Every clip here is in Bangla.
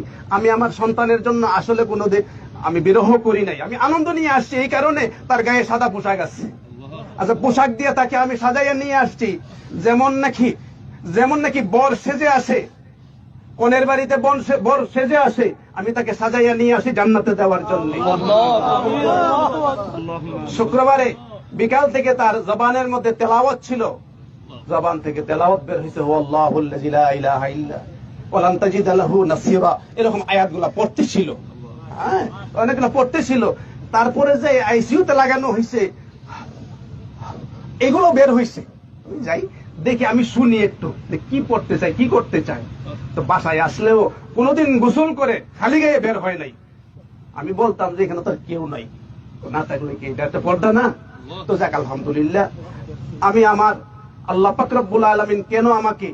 কি, আমি আমার সন্তানের জন্য আসলে কোনোদিন আমি বিরহ করি নাই, আমি আনন্দ নিয়ে আসছি। এই কারণে তার গায়ে সাদা পোশাক আছে। আচ্ছা, পোশাক দিয়ে তাকে আমি সাজাইয়া নিয়ে আসছি, যেমন নাকি বর সেজে আসে, কনের বাড়িতে বর সেজে আসে, আমি তাকে সাজাইয়া নিয়ে আসি জান্নাতে যাওয়ার জন্য। শুক্রবারে বিকাল থেকে তার জবানের মধ্যে তেলাওয়াত ছিল, জবান থেকে তেলাওয়াত বের হয়েছে, আল্লাহুল্লাযী লা ইলাহা ইল্লা ওয়ালান তাজিদা লাহু নাসীরা, এরকম আয়াতগুলো পড়তেছিল। হ্যাঁ, অনেকগুলো পড়তেছিল। তারপরে যে আইসিইউতে লাগানো হয়েছে, এগুলো বের হয়েছে। যাই দেখি, আমি শুনি একটু কি পড়তে চাই, কি করতে চাই। তো বাসায় আসলেও কোনোদিন গোসল করে খালি গায়ে বের হয় নাই। আমি বলতাম যে এখানে তো কেউ নাই, না থাকলে কি এটা একটা পর্দা না? তো যাক, আলহামদুলিল্লাহ, আমি আমার আল্লাহ পাক রব্বুল আলামিন কেন আমাকে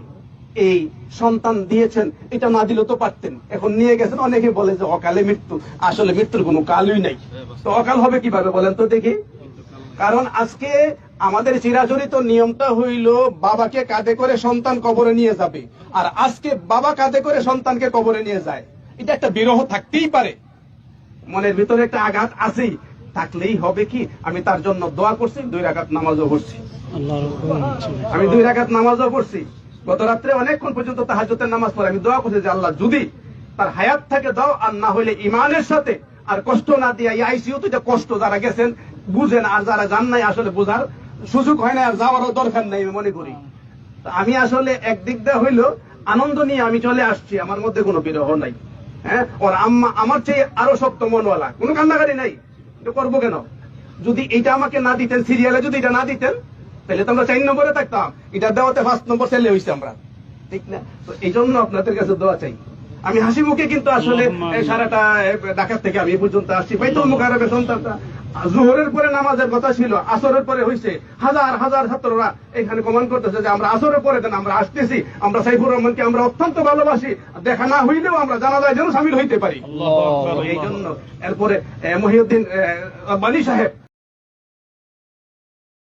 এই সন্তান দিয়েছেন, এটা না দিলেও তো পারতেন। এখন নিয়ে গেছেন, অনেকে বলে যে অকালে মৃত্যু, আসলে মৃত্যুর কোনো কালই নাই। তো অকাল হবে কিভাবে বলেন তো দেখি? কারণ আজকে আমাদের চিরাচরিত নিয়মটা হইল বাবাকে কাঁধে করে সন্তান কবরে নিয়ে যাবে, আর আজকে বাবা কাঁধে করে সন্তানকে কবরে নিয়ে যায়। এটা একটা বিরহ থাকতেই পারে, মনের ভিতরে একটা আঘাত আছেই, থাকলেই হবে কি, আমি তার জন্য দোয়া করছি, 2 রাকাত নামাজও পড়ছি। আমি 2 রাকাত নামাজও পড়ছি। গত রাত্রে অনেকক্ষণ পর্যন্ত তাহাজ্জুদের নামাজ পড়ে আমি দোয়া করছি যে আল্লাহ যদি তার হায়াত থাকে দাও, আর না হইলে ইমানের সাথে আর কষ্ট না দিয়া, এই আইসিইউতে যে কষ্ট যারা গেছেন বুঝেন, আর যারা যান নাই আসলে বোঝার সুযোগ হয় না, আর যাওয়ারও দরকার নেই আমি মনে করি। আমি আসলে একদিক দিয়ে হইল আনন্দ নিয়ে আমি চলে আসছি, আমার মধ্যে কোনো বিরহ নাই। হ্যাঁ, ওর আম্মা আমার চেয়ে আরো শক্ত মনওয়ালা, কোনো কান্নাকারি নাই। এটা করবো কেন? যদি এটা আমাকে না দিতেন, সিরিয়ালে যদি এটা না দিতেন, তাহলে তো আমরা 4 নম্বরে থাকতাম, এটা দেওয়াতে 1 নম্বর ছেলে হয়েছে আমরা, ঠিক না? তো এই জন্য আপনাদের কাছে দোয়া চাই। আমি হাসি মুখে কিন্তু আসলে সারাটা ঢাকা থেকে আমি পর্যন্ত আসছি। বাইতুল মুকাররমে সন্তানটা জোহরের পরে নামাজের কথা ছিল, আসরের পরে হয়েছে। হাজার হাজার ছাত্ররা এখানে কমেন্ট করতেছে যে আমরা আসরের পরে দেন, আমরা আসতেছি, আমরা সাইফুর রহমানকে আমরা অত্যন্ত ভালোবাসি, দেখা না হইলেও আমরা জানাজায় যেন সামিল হইতে পারি। এই জন্য এরপরে মহিউদ্দিন বানী সাহেব